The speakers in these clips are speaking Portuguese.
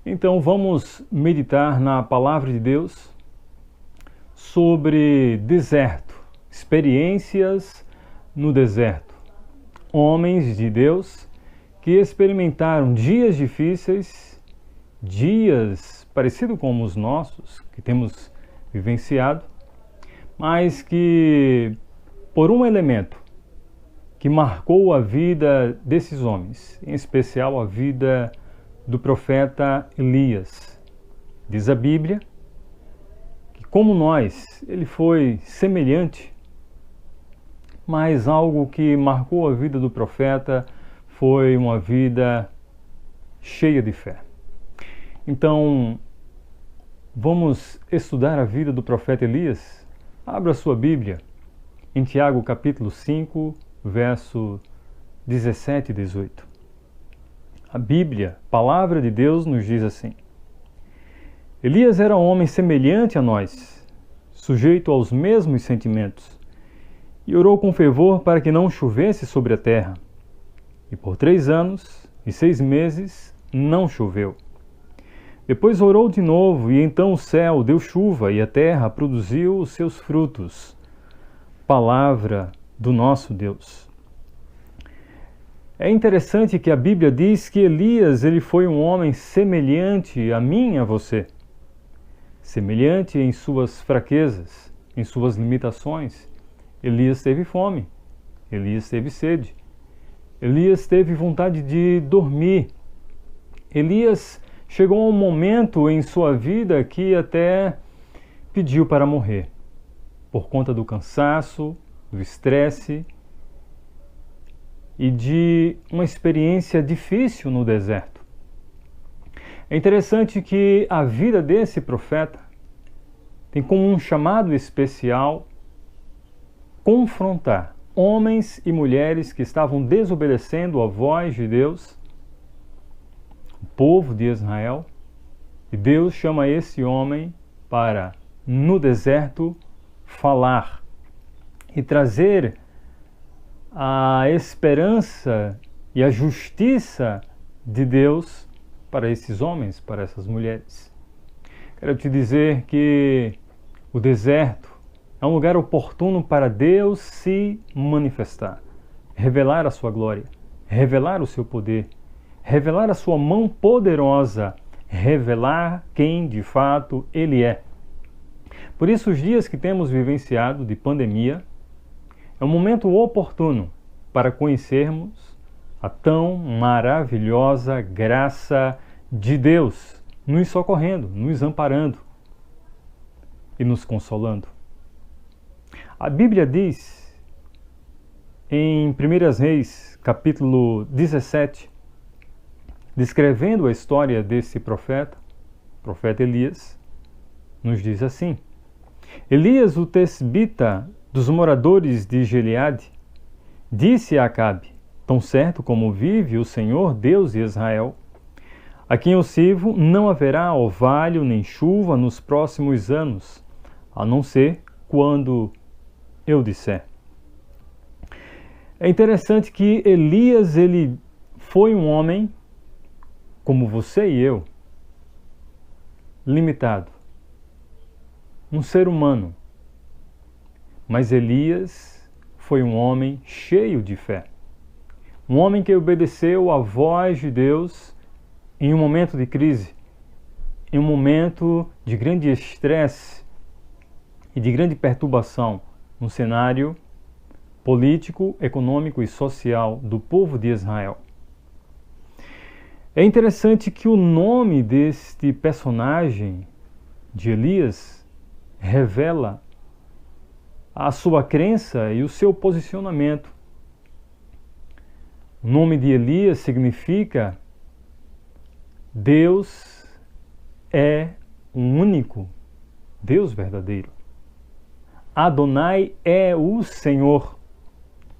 Então vamos meditar na palavra de Deus sobre deserto, experiências no deserto. Homens de Deus que experimentaram dias difíceis, dias parecidos com os nossos, que temos vivenciado, mas que por um elemento que marcou a vida desses homens, em especial a vida do profeta Elias. Diz a Bíblia que, como nós, ele foi semelhante, mas algo que marcou a vida do profeta foi uma vida cheia de fé. Então, vamos estudar a vida do profeta Elias? Abra sua Bíblia em Tiago capítulo 5, verso 17 e 18. A Bíblia, palavra de Deus, nos diz assim: Elias era um homem semelhante a nós, sujeito aos mesmos sentimentos, e orou com fervor para que não chovesse sobre a terra. E por 3 anos e 6 meses não choveu. Depois orou de novo, e então o céu deu chuva, e a terra produziu os seus frutos. Palavra do nosso Deus. É interessante que a Bíblia diz que Elias ele foi um homem semelhante a mim e a você. Semelhante em suas fraquezas, em suas limitações. Elias teve fome, Elias teve sede, Elias teve vontade de dormir. Elias chegou a um momento em sua vida que até pediu para morrer, por conta do cansaço, do estresse e de uma experiência difícil no deserto. É interessante que a vida desse profeta tem como um chamado especial confrontar homens e mulheres que estavam desobedecendo a voz de Deus, o povo de Israel, e Deus chama esse homem para, no deserto, falar e trazer a esperança e a justiça de Deus para esses homens, para essas mulheres. Quero te dizer que o deserto é um lugar oportuno para Deus se manifestar, revelar a sua glória, revelar o seu poder, revelar a sua mão poderosa, revelar quem de fato Ele é. Por isso, os dias que temos vivenciado de pandemia é um momento oportuno para conhecermos a tão maravilhosa graça de Deus, nos socorrendo, nos amparando e nos consolando. A Bíblia diz em 1 Reis, capítulo 17, descrevendo a história desse profeta Elias, nos diz assim: Elias, o tesbita dos moradores de Gileade, disse a Acabe: Tão certo como vive o Senhor Deus de Israel, a quem eu sirvo, não haverá orvalho nem chuva nos próximos anos, a não ser quando eu disser. É interessante que Elias ele foi um homem como você e eu, limitado, um ser humano. Mas Elias foi um homem cheio de fé. Um homem que obedeceu à voz de Deus em um momento de crise, em um momento de grande estresse e de grande perturbação no cenário político, econômico e social do povo de Israel. É interessante que o nome deste personagem de Elias revela a sua crença e o seu posicionamento. O nome de Elias significa Deus é um único Deus verdadeiro. Adonai é o Senhor.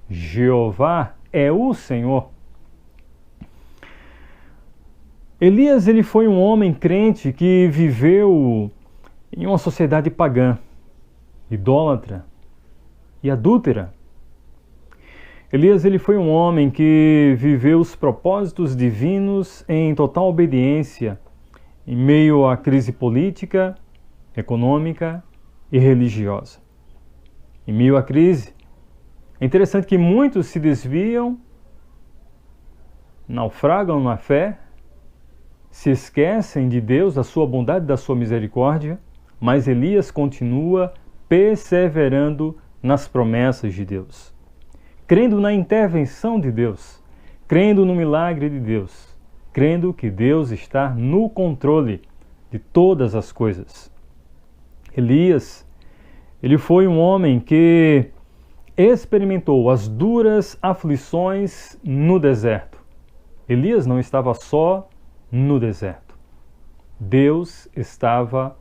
Jeová é o Senhor. Elias ele foi um homem crente que viveu em uma sociedade pagã, idólatra e adúltera. Elias ele foi um homem que viveu os propósitos divinos em total obediência em meio à crise política, econômica e religiosa. Em meio à crise, é interessante que muitos se desviam, naufragam na fé, se esquecem de Deus, da sua bondade, da sua misericórdia, mas Elias continua perseverando nas promessas de Deus, crendo na intervenção de Deus, crendo no milagre de Deus, crendo que Deus está no controle de todas as coisas. Elias, ele foi um homem que experimentou as duras aflições no deserto. Elias não estava só no deserto. Deus estava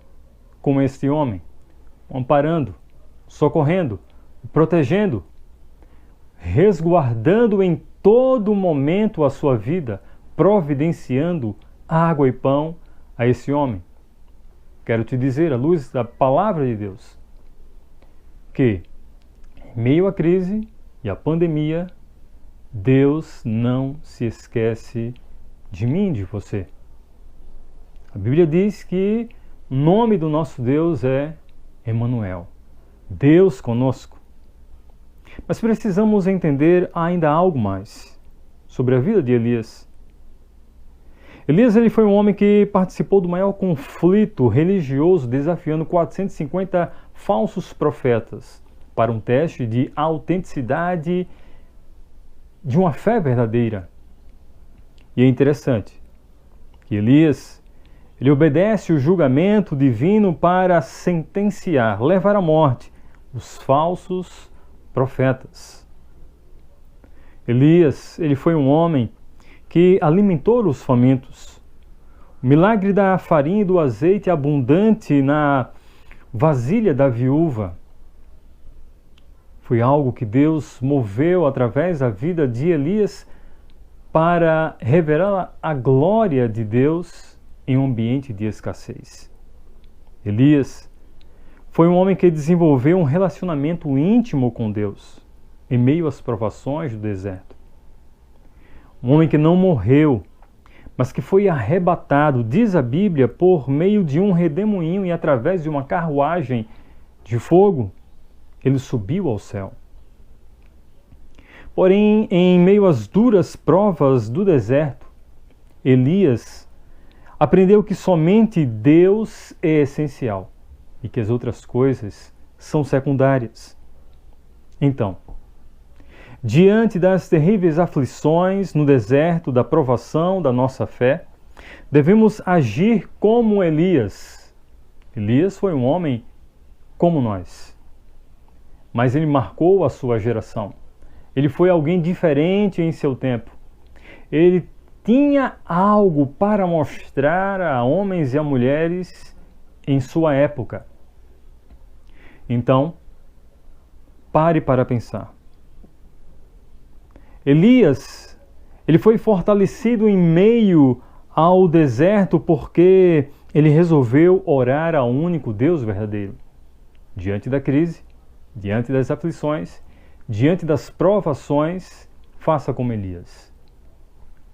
com este homem, amparando, socorrendo, protegendo, resguardando em todo momento a sua vida, providenciando água e pão a esse homem. Quero te dizer, à luz da palavra de Deus, que em meio à crise e à pandemia, Deus não se esquece de mim, de você. A Bíblia diz que o nome do nosso Deus é Emanuel, Deus conosco. Mas precisamos entender ainda algo mais sobre a vida de Elias. Elias, ele foi um homem que participou do maior conflito religioso, desafiando 450 falsos profetas para um teste de autenticidade de uma fé verdadeira. E é interessante que Elias, ele obedece o julgamento divino para sentenciar, levar à morte os falsos profetas. Elias, ele foi um homem que alimentou os famintos. O milagre da farinha e do azeite abundante na vasilha da viúva foi algo que Deus moveu através da vida de Elias para revelar a glória de Deus em um ambiente de escassez. Elias foi um homem que desenvolveu um relacionamento íntimo com Deus em meio às provações do deserto. Um homem que não morreu, mas que foi arrebatado, diz a Bíblia, por meio de um redemoinho e através de uma carruagem de fogo, ele subiu ao céu. Porém, em meio às duras provas do deserto, Elias aprendeu que somente Deus é essencial e que as outras coisas são secundárias. Então, diante das terríveis aflições no deserto da provação da nossa fé, devemos agir como Elias. Elias foi um homem como nós, mas ele marcou a sua geração. Ele foi alguém diferente em seu tempo. Ele tinha algo para mostrar a homens e a mulheres em sua época. Então, pare para pensar. Elias, ele foi fortalecido em meio ao deserto porque ele resolveu orar ao único Deus verdadeiro. Diante da crise, diante das aflições, diante das provações, faça como Elias.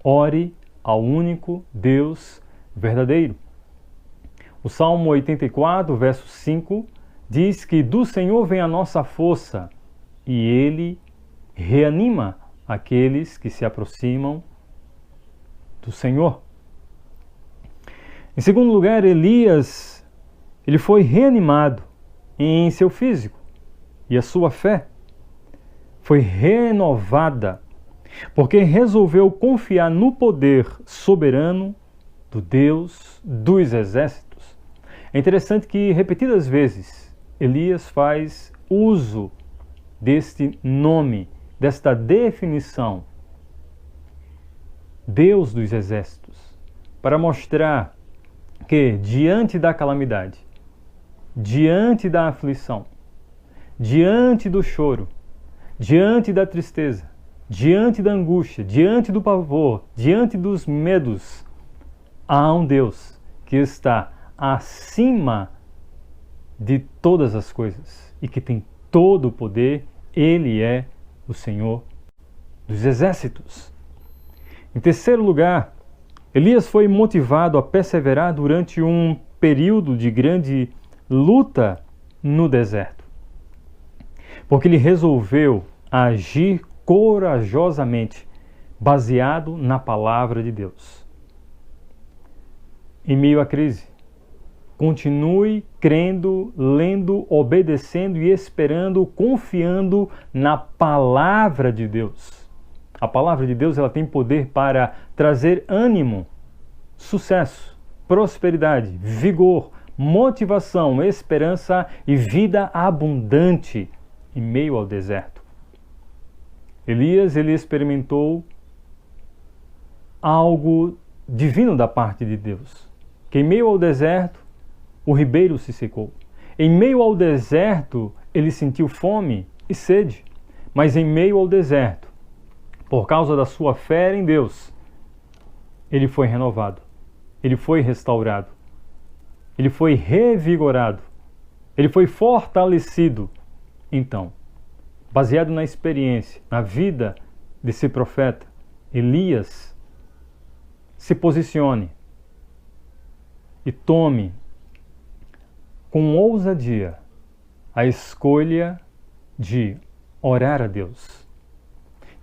Ore ao único Deus verdadeiro. O Salmo 84, verso 5, diz que do Senhor vem a nossa força e Ele reanima aqueles que se aproximam do Senhor. Em segundo lugar, Elias, ele foi reanimado em seu físico e a sua fé foi renovada porque resolveu confiar no poder soberano do Deus dos exércitos. É interessante que repetidas vezes Elias faz uso deste nome, desta definição, Deus dos exércitos, para mostrar que diante da calamidade, diante da aflição, diante do choro, diante da tristeza, diante da angústia, diante do pavor, diante dos medos, há um Deus que está acima de todas as coisas e que tem todo o poder. Ele é o Senhor dos exércitos. Em terceiro lugar, Elias foi motivado a perseverar durante um período de grande luta no deserto, porque ele resolveu agir corajosamente, baseado na palavra de Deus. Em meio à crise, continue crendo, lendo, obedecendo e esperando, confiando na palavra de Deus. A palavra de Deus, ela tem poder para trazer ânimo, sucesso, prosperidade, vigor, motivação, esperança e vida abundante em meio ao deserto. Elias, ele experimentou algo divino da parte de Deus, que em meio ao deserto, o ribeiro se secou. Em meio ao deserto, ele sentiu fome e sede, mas em meio ao deserto, por causa da sua fé em Deus, ele foi renovado, ele foi restaurado, ele foi revigorado, ele foi fortalecido. Então, baseado na experiência, na vida desse profeta, Elias, se posicione e tome com ousadia a escolha de orar a Deus,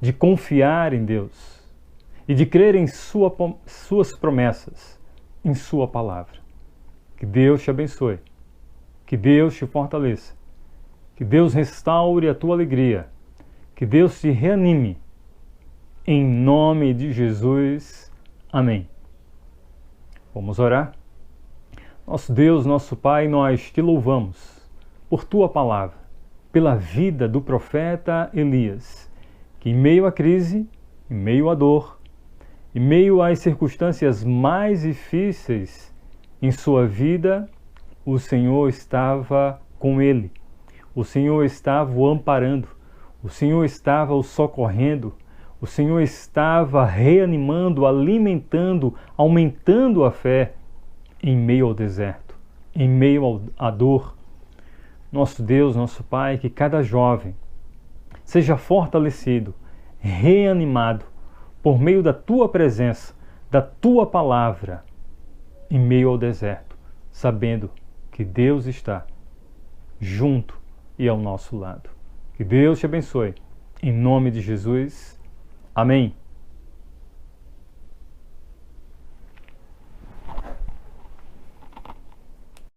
de confiar em Deus e de crer em suas promessas, em sua palavra. Que Deus te abençoe, que Deus te fortaleça, que Deus restaure a tua alegria, que Deus te reanime, em nome de Jesus. Amém. Vamos orar? Nosso Deus, nosso Pai, nós te louvamos por tua palavra, pela vida do profeta Elias, que em meio à crise, em meio à dor, em meio às circunstâncias mais difíceis em sua vida, o Senhor estava com ele, o Senhor estava o amparando, o Senhor estava o socorrendo, o Senhor estava reanimando, alimentando, aumentando a fé em meio ao deserto, em meio à dor. Nosso Deus, nosso Pai, que cada jovem seja fortalecido, reanimado por meio da tua presença, da tua palavra, em meio ao deserto, sabendo que Deus está junto e ao nosso lado. Que Deus te abençoe. Em nome de Jesus. Amém.